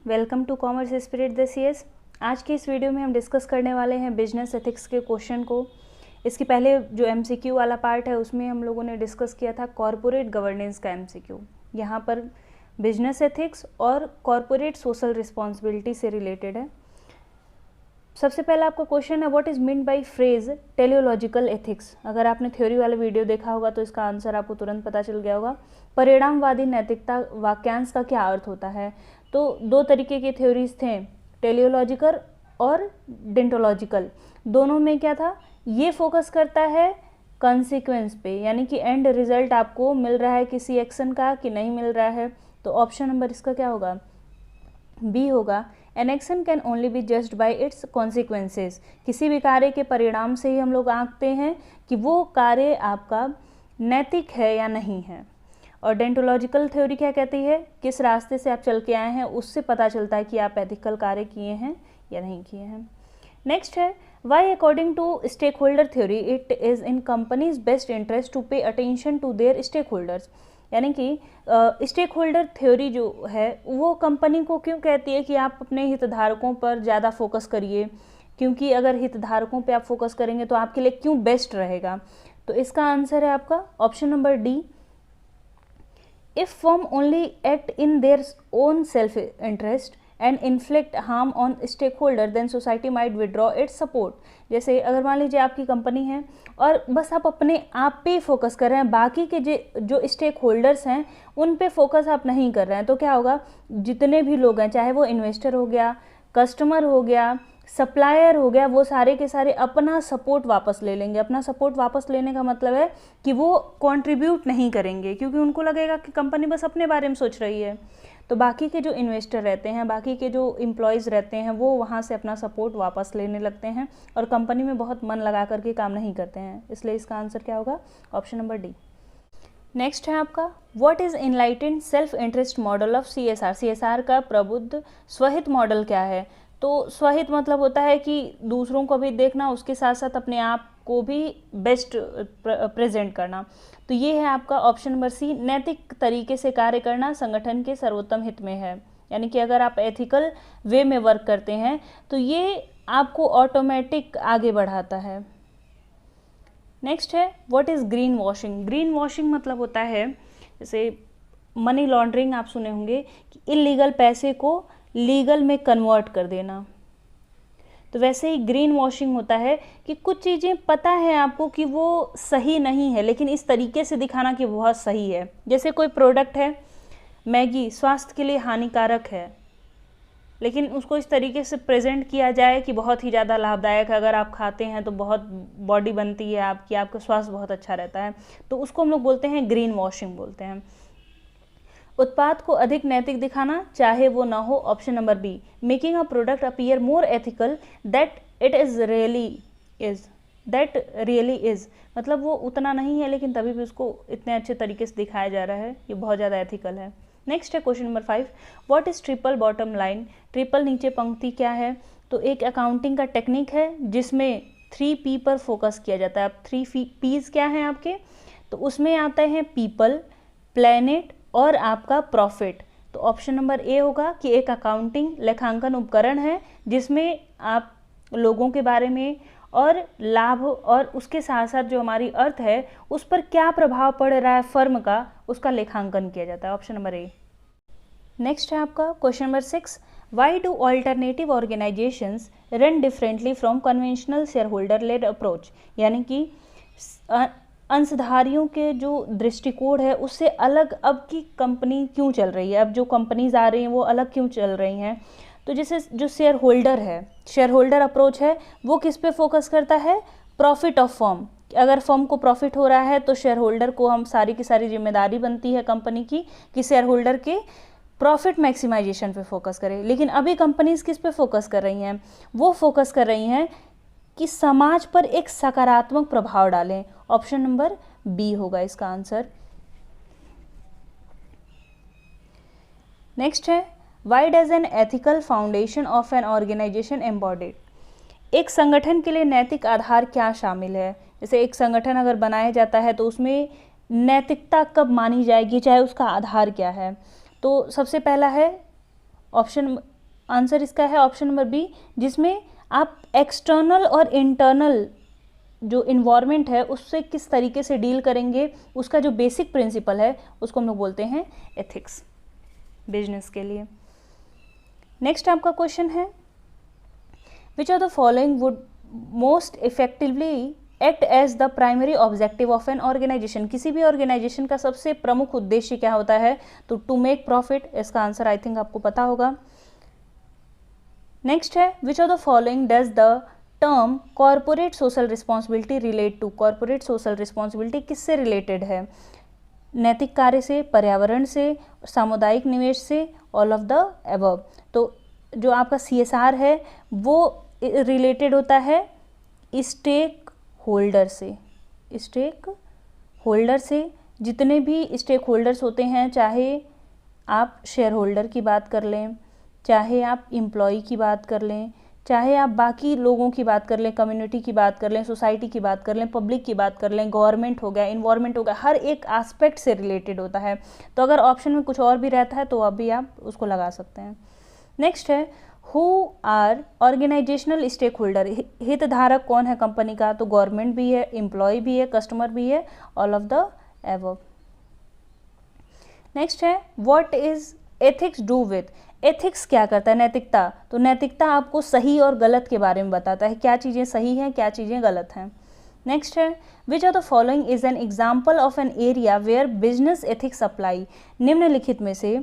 Welcome to commerce spirit the CS. आज की इस वीडियो में हम डिस्कस करने वाले हैं बिजनेस एथिक्स के क्वेश्चन को। इसके पहले जो एमसीक्यू वाला पार्ट है उसमें हम लोगों ने डिस्कस किया था कॉरपोरेट गवर्नेंस का एमसीक्यू। यहाँ पर बिजनेस एथिक्स और कॉरपोरेट सोशल रिस्पॉन्सिबिलिटी से रिलेटेड है। सबसे पहला आपका क्वेश्चन है what is mean by phrase teleological ethics. अगर आपने थ्योरी वाला वीडियो देखा होगा तो इसका आंसर आपको तुरंत पता चल गया होगा। परिणामवादी नैतिकता वाक्यांश का क्या अर्थ होता है? तो दो तरीके के थ्योरीज थे, टेलियोलॉजिकल और डेंटोलॉजिकल। दोनों में क्या था, ये फोकस करता है कंसिक्वेंस पे, यानी कि एंड रिजल्ट आपको मिल रहा है किसी एक्शन का कि नहीं मिल रहा है। तो ऑप्शन नंबर इसका क्या होगा, बी होगा। An action can only B judged bye it's consequences. किसी भी कार्य के परिणाम से ही हम लोग आंकते हैं कि वो कार्य आपका नैतिक है या नहीं है। और डेंटोलॉजिकल थ्योरी क्या कहती है, किस रास्ते से आप चल के आए हैं उससे पता चलता है कि आप एथिकल कार्य किए हैं या नहीं किए हैं। नेक्स्ट है why according to stakeholder theory it is in company's best interest to pay attention to their stakeholders. यानी कि स्टेक होल्डर थ्योरी जो है वो कंपनी को क्यों कहती है कि आप अपने हितधारकों पर ज़्यादा फोकस करिए, क्योंकि अगर हितधारकों पे आप फोकस करेंगे तो आपके लिए क्यों बेस्ट रहेगा। तो इसका आंसर है आपका option number D. If firm only act in their own self-interest and inflict harm on stakeholder, then society might withdraw its support. जैसे अगर मान लीजिए आपकी कंपनी है और बस आप अपने आप पे फोकस कर रहे हैं, बाकी के जो स्टेक होल्डर्स हैं उन पे फोकस आप नहीं कर रहे हैं, तो क्या होगा, जितने भी लोग हैं, चाहे वो इन्वेस्टर हो गया, कस्टमर हो गया, सप्लायर हो गया, वो सारे के सारे अपना सपोर्ट वापस ले लेंगे। अपना सपोर्ट वापस लेने का मतलब है कि वो कंट्रीब्यूट नहीं करेंगे, क्योंकि उनको लगेगा कि कंपनी बस अपने बारे में सोच रही है। तो बाकी के जो इन्वेस्टर रहते हैं, बाकी के जो एम्प्लॉयज़ रहते हैं, वो वहाँ से अपना सपोर्ट वापस लेने लगते हैं और कंपनी में बहुत मन लगा करके काम नहीं करते हैं। इसलिए इसका आंसर क्या होगा, ऑप्शन नंबर डी। नेक्स्ट है आपका what is enlightened self interest model of CSR. CSR का प्रबुद्ध स्वहित मॉडल क्या है? तो स्वहित मतलब होता है कि दूसरों को भी देखना, उसके साथ साथ अपने आप को भी बेस्ट प्रेजेंट करना। तो ये है आपका ऑप्शन नंबर सी, नैतिक तरीके से कार्य करना संगठन के सर्वोत्तम हित में है। यानी कि अगर आप एथिकल वे में वर्क करते हैं तो ये आपको ऑटोमेटिक आगे बढ़ाता है। नेक्स्ट है what is green washing. Green washing मतलब होता है, जैसे मनी लॉन्ड्रिंग आप सुने होंगे कि इलीगल पैसे को लीगल में कन्वर्ट कर देना। तो वैसे ही ग्रीन वॉशिंग होता है कि कुछ चीज़ें पता है आपको कि वो सही नहीं है, लेकिन इस तरीके से दिखाना कि बहुत सही है। जैसे कोई प्रोडक्ट है, मैगी स्वास्थ्य के लिए हानिकारक है, लेकिन उसको इस तरीके से प्रेजेंट किया जाए कि बहुत ही ज़्यादा लाभदायक है, अगर आप खाते हैं तो बहुत बॉडी बनती है आपकी, आपका स्वास्थ्य बहुत अच्छा रहता है, तो उसको हम लोग बोलते हैं ग्रीन वॉशिंग बोलते हैं। उत्पाद को अधिक नैतिक दिखाना, चाहे वो ना हो, option number B. Making a product appear more ethical that it is really is, मतलब वो उतना नहीं है लेकिन तभी भी उसको इतने अच्छे तरीके से दिखाया जा रहा है, ये बहुत ज़्यादा एथिकल है। नेक्स्ट है question number 5, what is triple bottom line. Triple नीचे पंक्ति क्या है? तो एक अकाउंटिंग का टेक्निक है जिसमें 3P पर फोकस किया जाता है। अब 3Ps क्या हैं आपके? तो उसमें आते हैं पीपल, प्लैनेट और आपका प्रॉफिट। तो ऑप्शन नंबर ए होगा कि एक अकाउंटिंग लेखांकन उपकरण है जिसमें आप लोगों के बारे में और लाभ और उसके साथ साथ जो हमारी अर्थ है उस पर क्या प्रभाव पड़ रहा है फर्म का, उसका लेखांकन किया जाता है। ऑप्शन नंबर ए। नेक्स्ट है आपका question number 6, why do alternative organisations run differently from conventional shareholder led approach. यानी कि अंशधारियों के जो दृष्टिकोण है उससे अलग अब की कंपनी क्यों चल रही है, अब जो कंपनीज आ रही हैं वो अलग क्यों चल रही हैं। तो जैसे जो शेयर होल्डर है, शेयर होल्डर अप्रोच है, वो किस पे फोकस करता है, प्रॉफिट ऑफ फर्म। अगर फर्म को प्रॉफिट हो रहा है तो शेयर होल्डर को हम सारी की सारी जिम्मेदारी बनती है कंपनी की कि शेयर होल्डर के प्रॉफिट मैक्सिमाइजेशन पे फोकस करें। लेकिन अभी कंपनीज किस पे फोकस कर रही हैं, वो फोकस कर रही हैं कि समाज पर एक सकारात्मक प्रभाव डालें। ऑप्शन नंबर बी होगा इसका आंसर। नेक्स्ट है why does an ethical foundation of an organisation embodied. एक संगठन के लिए नैतिक आधार क्या शामिल है। जैसे एक संगठन अगर बनाया जाता है तो उसमें नैतिकता कब मानी जाएगी, चाहे उसका आधार क्या है। तो सबसे पहला है ऑप्शन आंसर इसका है ऑप्शन नंबर बी, जिसमें आप एक्सटर्नल और इंटरनल जो इन्वायरमेंट है उससे किस तरीके से डील करेंगे, उसका जो बेसिक प्रिंसिपल है उसको हम लोग बोलते हैं एथिक्स बिजनेस के लिए। नेक्स्ट आपका क्वेश्चन है, which are the following would most effectively act as the primary objective of an organisation. किसी भी ऑर्गेनाइजेशन का सबसे प्रमुख उद्देश्य क्या होता है, तो टू मेक प्रॉफिट। इसका आंसर आई थिंक आपको पता होगा। नेक्स्ट है, which of the following does the term corporate social responsibility relate to. Corporate social responsibility किससे रिलेटेड है, नैतिक कार्य से, पर्यावरण से, सामुदायिक निवेश से, ऑल ऑफ द अबव। तो जो आपका CSR है वो रिलेटेड होता है स्टेक होल्डर से। स्टेक होल्डर से जितने भी स्टेक होल्डर्स होते हैं, चाहे आप शेयर होल्डर की बात कर लें, चाहे आप एम्प्लॉय की बात कर लें, चाहे आप बाकी लोगों की बात कर लें, कम्युनिटी की बात कर लें, सोसाइटी की बात कर लें, पब्लिक की बात कर लें, गवर्नमेंट हो गया, इन्वायरमेंट हो गया, हर एक एस्पेक्ट से रिलेटेड होता है। तो अगर ऑप्शन में कुछ और भी रहता है तो अभी आप उसको लगा सकते हैं। नेक्स्ट है, who are organisational stakeholder. हितधारक कौन है कंपनी का, तो गवर्नमेंट भी है, एम्प्लॉय भी है, कस्टमर भी है, all of the above. Next है, what is ethics do with. Ethics क्या करता है, नैतिकता। तो नैतिकता आपको सही और गलत के बारे में बताता है, क्या चीज़ें सही हैं, क्या चीज़ें गलत हैं। नेक्स्ट है, which are the following is an example of an area where business ethics apply. निम्नलिखित में से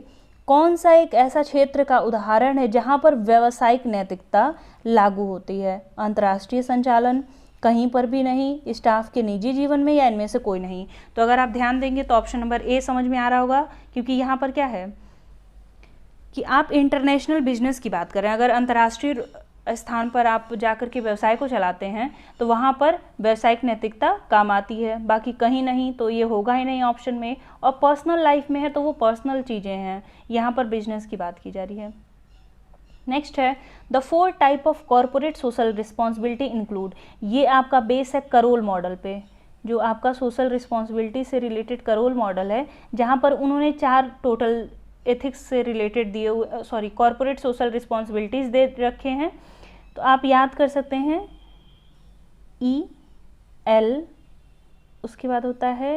कौन सा एक ऐसा क्षेत्र का उदाहरण है जहां पर व्यावसायिक नैतिकता लागू होती है। अंतर्राष्ट्रीय संचालन, कहीं पर भी नहीं, स्टाफ के निजी जीवन में, या इनमें से कोई नहीं। तो अगर आप ध्यान देंगे तो ऑप्शन नंबर ए समझ में आ रहा होगा, क्योंकि यहाँ पर क्या है कि आप इंटरनेशनल बिजनेस की बात कर रहे हैं। अगर अंतर्राष्ट्रीय स्थान पर आप जाकर के व्यवसाय को चलाते हैं तो वहाँ पर व्यावसायिक नैतिकता काम आती है, बाकी कहीं नहीं तो ये होगा ही नहीं ऑप्शन में। और पर्सनल लाइफ में है तो वो पर्सनल चीज़ें हैं, यहाँ पर बिजनेस की बात की जा रही है। नेक्स्ट है, the 4 type of corporate social responsibility include. ये आपका बेस है करोल मॉडल पे, जो आपका सोशल रिस्पॉन्सिबिलिटी से रिलेटेड करोल मॉडल है, जहाँ पर उन्होंने 4 टोटल एथिक्स से रिलेटेड दिए हुए कॉर्पोरेट सोशल रिस्पॉन्सिबिलिटीज़ दे रखे हैं। तो आप याद कर सकते हैं EL, उसके बाद होता है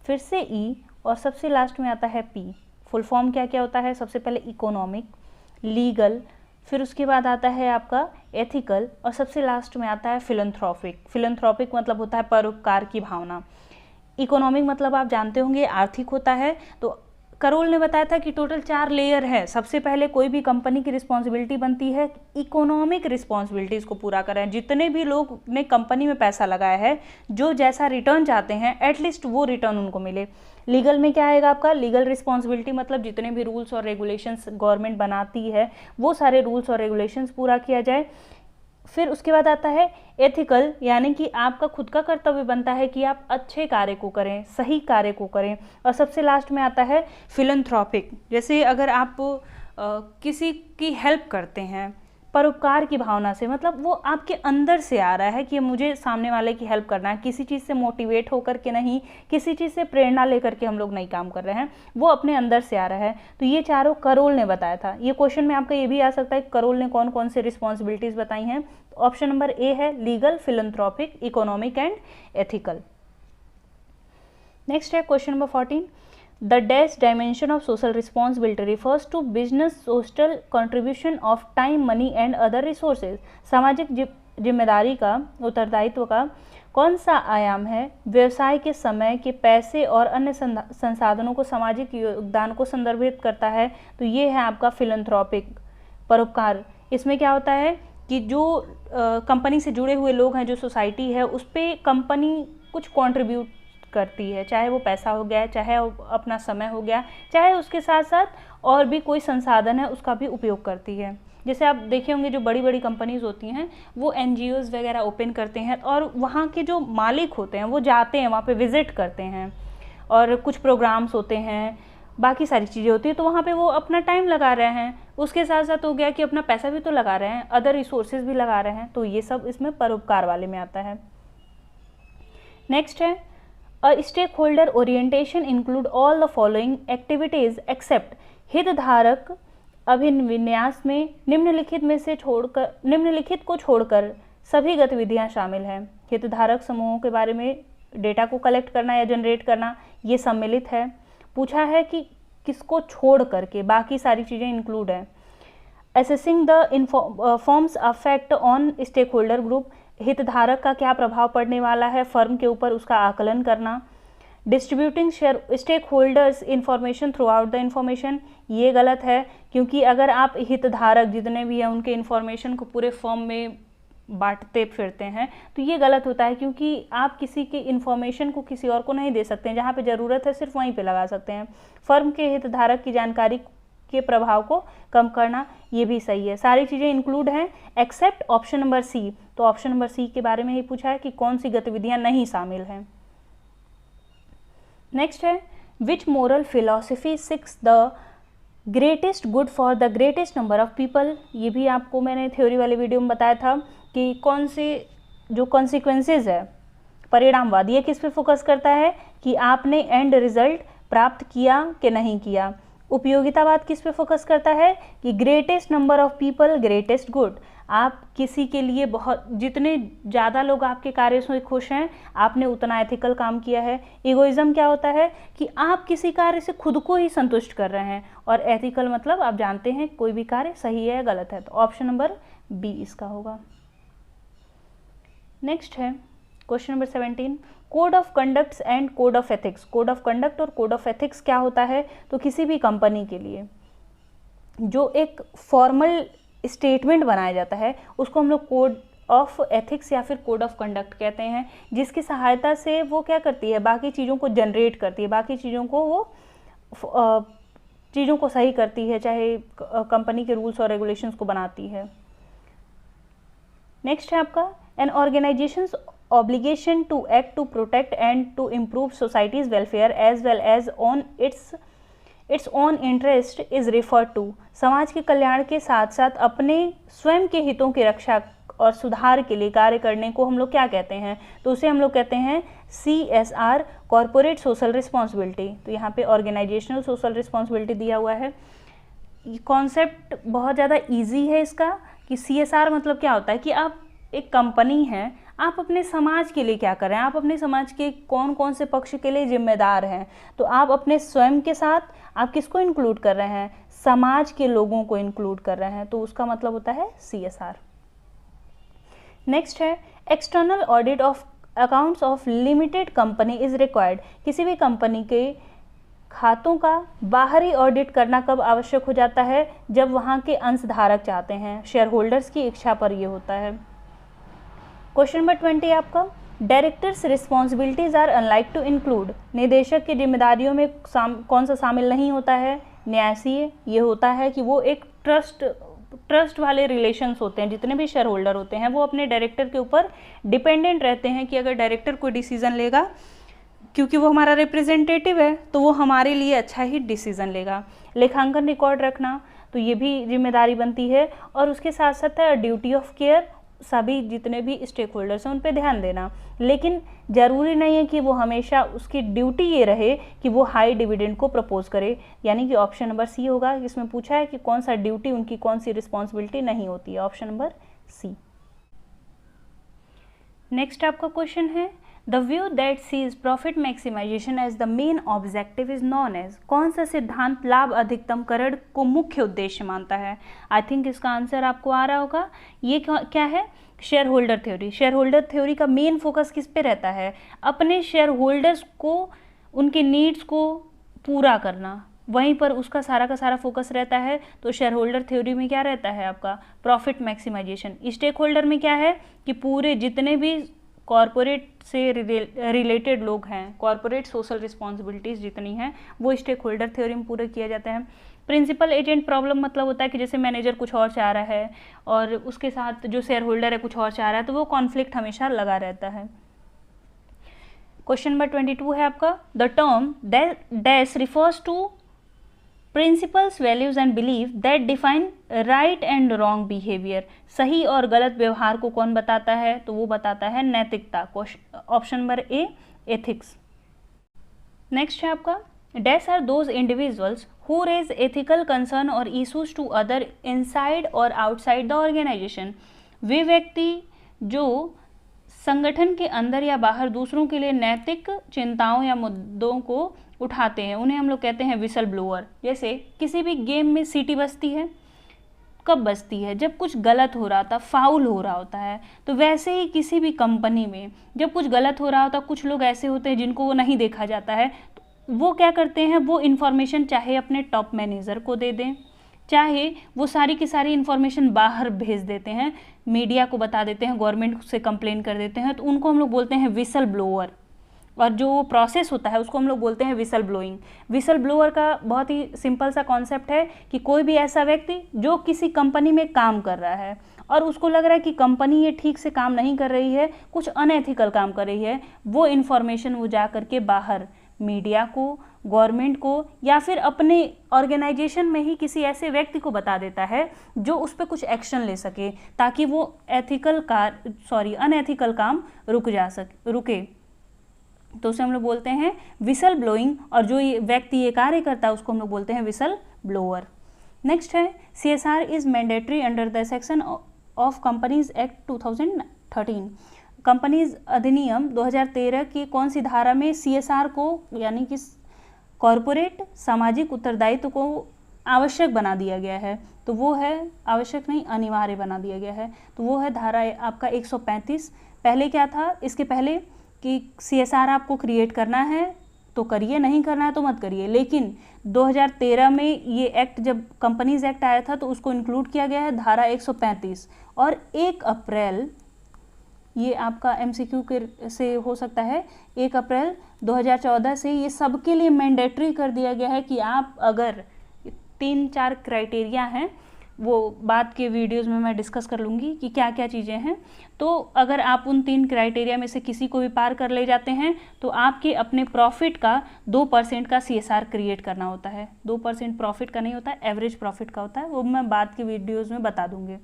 फिर से E, और सबसे लास्ट में आता है P। फुल फॉर्म क्या क्या होता है, सबसे पहले इकोनॉमिक, लीगल, फिर उसके बाद आता है आपका एथिकल, और सबसे लास्ट में आता है फिलैंथ्रोपिक। फिलैंथ्रोपिक मतलब होता है परोपकार की भावना। इकोनॉमिक मतलब आप जानते होंगे आर्थिक होता है। तो करोल ने बताया था कि टोटल 4 लेयर है। सबसे पहले कोई भी कंपनी की रिस्पॉन्सिबिलिटी बनती है इकोनॉमिक रिस्पॉन्सिबिलिटीज़ को पूरा करें। जितने भी लोग ने कंपनी में पैसा लगाया है, जो जैसा रिटर्न चाहते हैं एटलीस्ट वो रिटर्न उनको मिले। लीगल में क्या आएगा आपका, लीगल रिस्पॉन्सिबिलिटी मतलब जितने भी रूल्स और रेगुलेशंस गवर्नमेंट बनाती है वो सारे रूल्स और रेगुलेशंस पूरा किया जाए। फिर उसके बाद आता है एथिकल, यानी कि आपका खुद का कर्तव्य बनता है कि आप अच्छे कार्य को करें, सही कार्य को करें। और सबसे लास्ट में आता है फिलैंथ्रोपिक, जैसे अगर आप किसी की हेल्प करते हैं परोपकार की भावना से, मतलब वो आपके अंदर से आ रहा है कि मुझे सामने वाले की हेल्प करना है, किसी चीज़ से मोटिवेट होकर के नहीं, किसी चीज़ से प्रेरणा लेकर के हम लोग नहीं काम कर रहे हैं, वो अपने अंदर से आ रहा है। तो ये चारों करोल ने बताया था। ये क्वेश्चन में आपका ये भी आ सकता है कि करोल ने कौन कौन से रिस्पॉन्सिबिलिटीज़ बताई हैं। तो ऑप्शन नंबर ए है legal, philanthropic, economic and ethical. Next है question number 14, the dash dimension of social responsibility refers to business social contribution of time, money and other resources. सामाजिक जिम्मेदारी का, उत्तरदायित्व का कौन सा आयाम है व्यवसाय के समय के पैसे और अन्य संसाधनों को सामाजिक योगदान को संदर्भित करता है। तो ये है आपका फिलैंथ्रोपिक, परोपकार। इसमें क्या होता है कि जो कंपनी से जुड़े हुए लोग हैं, जो सोसाइटी है, उस पर कंपनी कुछ कॉन्ट्रीब्यूट करती है, चाहे वो पैसा हो गया, चाहे अपना समय हो गया, चाहे उसके साथ साथ और भी कोई संसाधन है उसका भी उपयोग करती है। जैसे आप देखे होंगे जो बड़ी बड़ी कंपनीज होती हैं वो NGOs वगैरह ओपन करते हैं, और वहाँ के जो मालिक होते हैं वो जाते हैं वहाँ पे विजिट करते हैं, और कुछ प्रोग्राम्स होते हैं, बाकी सारी चीज़ें होती है, तो वहाँ पे वो अपना टाइम लगा रहे हैं। उसके साथ साथ हो गया कि अपना पैसा भी तो लगा रहे हैं, अदर रिसोर्सेज भी लगा रहे हैं। तो ये सब इसमें परोपकार वाले में आता है। नेक्स्ट है, A stakeholder orientation include all the following activities except। हितधारक अभिविन्यास में निम्नलिखित को छोड़कर सभी गतिविधियां शामिल हैं। हितधारक समूहों के बारे में डेटा को कलेक्ट करना या जनरेट करना ये सम्मिलित है। पूछा है कि किसको छोड़ करके, बाकी सारी चीज़ें इंक्लूड है। Assessing the firm's affect on stakeholder group, हितधारक का क्या प्रभाव पड़ने वाला है फर्म के ऊपर, उसका आकलन करना। Distributing stakeholders information throughout the information, ये गलत है, क्योंकि अगर आप हितधारक जितने भी हैं उनके इंफॉर्मेशन को पूरे फॉर्म में बांटते फिरते हैं तो ये गलत होता है, क्योंकि आप किसी की इंफॉर्मेशन को किसी और को नहीं दे सकते हैं। जहाँ पे ज़रूरत है सिर्फ वहीं पे लगा सकते हैं। फर्म के हितधारक की जानकारी के प्रभाव को कम करना, ये भी सही है। सारी चीज़ें इंक्लूड हैं एक्सेप्ट ऑप्शन नंबर सी। तो ऑप्शन नंबर सी के बारे में ही पूछा है कि कौन सी गतिविधियां नहीं शामिल हैं। नेक्स्ट है which moral philosophy seeks the greatest good for the greatest number of people. ये भी आपको मैंने थ्योरी वाले वीडियो में बताया था कि कौन से जो कॉन्सिक्वेंसेज है, परिणामवाद, ये किस पे फोकस करता है कि आपने एंड रिजल्ट प्राप्त किया कि नहीं किया। उपयोगितावाद किस पे फोकस करता है कि greatest number of people greatest good, आप किसी के लिए बहुत, जितने ज़्यादा लोग आपके कार्य से खुश हैं आपने उतना एथिकल काम किया है। इगोइज्म क्या होता है कि आप किसी कार्य से खुद को ही संतुष्ट कर रहे हैं, और एथिकल मतलब आप जानते हैं कोई भी कार्य सही है या गलत है। तो ऑप्शन नंबर बी इसका होगा। नेक्स्ट है question number 17, code of conducts and code of ethics. Code of conduct और कोड ऑफ एथिक्स क्या होता है, तो किसी भी कंपनी के लिए जो एक फॉर्मल स्टेटमेंट बनाया जाता है उसको हम लोग कोड ऑफ एथिक्स या फिर कोड ऑफ कंडक्ट कहते हैं, जिसकी सहायता से वो क्या करती है, बाकी चीज़ों को जनरेट करती है, बाकी चीज़ों को वो चीज़ों को सही करती है, चाहे कंपनी के रूल्स और रेगुलेशंस को बनाती है। नेक्स्ट है आपका an organisation's obligation to act to protect and to improve society's welfare as well as on its own interest is referred to। समाज के कल्याण के साथ साथ अपने स्वयं के हितों की रक्षा और सुधार के लिए कार्य करने को हम लोग क्या कहते हैं, तो उसे हम लोग कहते हैं CSR, कॉर्पोरेट सोशल रिस्पॉन्सिबिलिटी। तो यहाँ पे ऑर्गेनाइजेशनल सोशल रिस्पॉन्सिबिलिटी दिया हुआ है। कॉन्सेप्ट बहुत ज़्यादा ईजी है इसका कि CSR मतलब क्या होता है कि आप एक कंपनी है, आप अपने समाज के लिए क्या कर रहे हैं, आप अपने समाज के कौन कौन से पक्ष के लिए जिम्मेदार हैं। तो आप अपने स्वयं के साथ आप किसको इंक्लूड कर रहे हैं, समाज के लोगों को इंक्लूड कर रहे हैं, तो उसका मतलब होता है CSR। नेक्स्ट है external audit of accounts of limited company is required. किसी भी कंपनी के खातों का बाहरी ऑडिट करना कब आवश्यक हो जाता है, जब वहाँ के अंशधारक चाहते हैं, शेयर होल्डर्स की इच्छा पर यह होता है। क्वेश्चन नंबर 20 आपका directors' responsibilities are unlike to include. निदेशक की जिम्मेदारियों में कौन सा शामिल नहीं होता है, न्यासीय। ये होता है कि वो एक ट्रस्ट वाले रिलेशंस होते हैं, जितने भी शेयर होल्डर होते हैं वो अपने डायरेक्टर के ऊपर डिपेंडेंट रहते हैं कि अगर डायरेक्टर कोई डिसीजन लेगा, क्योंकि वो हमारा रिप्रेजेंटेटिव है, तो वो हमारे लिए अच्छा ही डिसीजन लेगा। लेखांकन रिकॉर्ड रखना, तो ये भी जिम्मेदारी बनती है, और उसके साथ साथ है ड्यूटी ऑफ केयर, सभी जितने भी स्टेक होल्डर्स हैं उन पे ध्यान देना। लेकिन ज़रूरी नहीं है कि वो हमेशा उसकी ड्यूटी ये रहे कि वो हाई डिविडेंड को प्रपोज करे, यानी कि ऑप्शन नंबर सी होगा। इसमें पूछा है कि कौन सा ड्यूटी, उनकी कौन सी रिस्पॉन्सिबिलिटी नहीं होती है, ऑप्शन नंबर सी। नेक्स्ट आपका क्वेश्चन है the view that sees profit maximisation as the main objective is known as. कौन सा सिद्धांत लाभ अधिकतमकरण को मुख्य उद्देश्य मानता है। आई थिंक इसका आंसर आपको आ रहा होगा। ये क्या है, share holder theory. Share holder theory का मेन फोकस किस पे रहता है, अपने शेयर होल्डर्स को, उनके नीड्स को पूरा करना, वहीं पर उसका सारा का सारा फोकस रहता है। तो शेयर होल्डर थ्योरी में क्या रहता है आपका, प्रॉफिट मैक्सिमाइजेशन। स्टेक होल्डर में क्या है कि पूरे जितने भी कॉरपोरेट से रिलेटेड लोग हैं, कॉरपोरेट सोशल रिस्पॉन्सिबिलिटीज़ जितनी हैं वो स्टेक होल्डर थ्योरी में पूरे किया जाता है। प्रिंसिपल एजेंट प्रॉब्लम मतलब होता है कि जैसे मैनेजर कुछ और चाह रहा है और उसके साथ जो शेयर होल्डर है कुछ और चाह रहा है, तो वो कॉन्फ्लिक्ट हमेशा लगा रहता है। क्वेश्चन नंबर 22 है आपका the term dash refers to principles, values and belief that define right and wrong behaviour. सही और गलत व्यवहार को कौन बताता है, तो वो बताता है नैतिकता। Option number A ethics. Next है आपका dash are those individuals who raise ethical concern or issues to other inside or outside the organisation. वे व्यक्ति जो संगठन के अंदर या बाहर दूसरों के लिए नैतिक चिंताओं या मुद्दों को उठाते हैं, उन्हें हम लोग कहते हैं विसल ब्लोअर। जैसे किसी भी गेम में सीटी बजती है, कब बजती है? जब कुछ गलत हो रहा था, फाउल हो रहा होता है। तो वैसे ही किसी भी कंपनी में जब कुछ गलत हो रहा होता, कुछ लोग ऐसे होते हैं जिनको वो नहीं देखा जाता है, तो वो क्या करते हैं, वो इन्फॉर्मेशन चाहे अपने टॉप मैनेजर को दे दें, चाहे वो सारी की सारी इन्फॉर्मेशन बाहर भेज देते हैं, मीडिया को बता देते हैं, गवर्नमेंट से कंप्लेन कर देते हैं, तो उनको हम लोग बोलते हैं विसल ब्लोअर। और जो प्रोसेस होता है उसको हम लोग बोलते हैं विसल ब्लोइंग। विसल ब्लोअर का बहुत ही सिंपल सा कॉन्सेप्ट है कि कोई भी ऐसा व्यक्ति जो किसी कंपनी में काम कर रहा है और उसको लग रहा है कि कंपनी ये ठीक से काम नहीं कर रही है, कुछ अनएथिकल काम कर रही है, वो इन्फॉर्मेशन वो जा करके बाहर मीडिया को, गवर्नमेंट को या फिर अपने ऑर्गेनाइजेशन में ही किसी ऐसे व्यक्ति को बता देता है जो उस पर कुछ एक्शन ले सके, ताकि वो अनएथिकल काम रुके। तो उसे हम लोग बोलते हैं विसल ब्लोइंग, और जो ये व्यक्ति ये कार्य करता है उसको हम लोग बोलते हैं विसल ब्लोअर। नेक्स्ट है CSR is mandatory under the section of companies act 2013। Companies अधिनियम 2013 की कौन सी धारा में CSR को यानी कि कॉरपोरेट सामाजिक उत्तरदायित्व को आवश्यक बना दिया गया है? तो वो है, आवश्यक नहीं अनिवार्य बना दिया गया है, तो वो है धारा आपका 135। पहले क्या था, इसके पहले कि CSR आपको क्रिएट करना है तो करिए, नहीं करना है तो मत करिए। लेकिन 2013 में ये एक्ट, जब कंपनीज एक्ट आया था तो उसको इंक्लूड किया गया है धारा 135, और 1 अप्रैल, ये आपका MCQ के से हो सकता है, 1 अप्रैल 2014 से ये सबके लिए मैंडेटरी कर दिया गया है कि आप अगर 3-4 क्राइटेरिया हैं, वो बाद के वीडियोस में मैं डिस्कस कर लूँगी कि क्या क्या चीज़ें हैं। तो अगर आप उन 3 क्राइटेरिया में से किसी को भी पार कर ले जाते हैं तो आपके अपने प्रॉफिट का 2% का CSR क्रिएट करना होता है। 2% प्रॉफिट का नहीं होता है, एवरेज प्रॉफिट का होता है, वो मैं बाद के वीडियोज़ में बता दूँगी।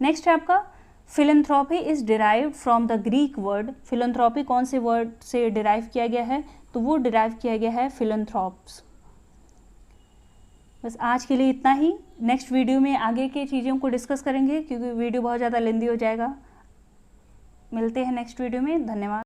नेक्स्ट है आपका philanthropy is derived from the Greek word. Philanthropy कौन से वर्ड से डिराइव किया गया है? तो वो डिराइव किया गया है फिलैंथ्रोप्स। बस आज के लिए इतना ही। नेक्स्ट वीडियो में आगे की चीज़ों को डिस्कस करेंगे क्योंकि वीडियो बहुत ज़्यादा लेंदी हो जाएगा। मिलते हैं नेक्स्ट वीडियो में। धन्यवाद।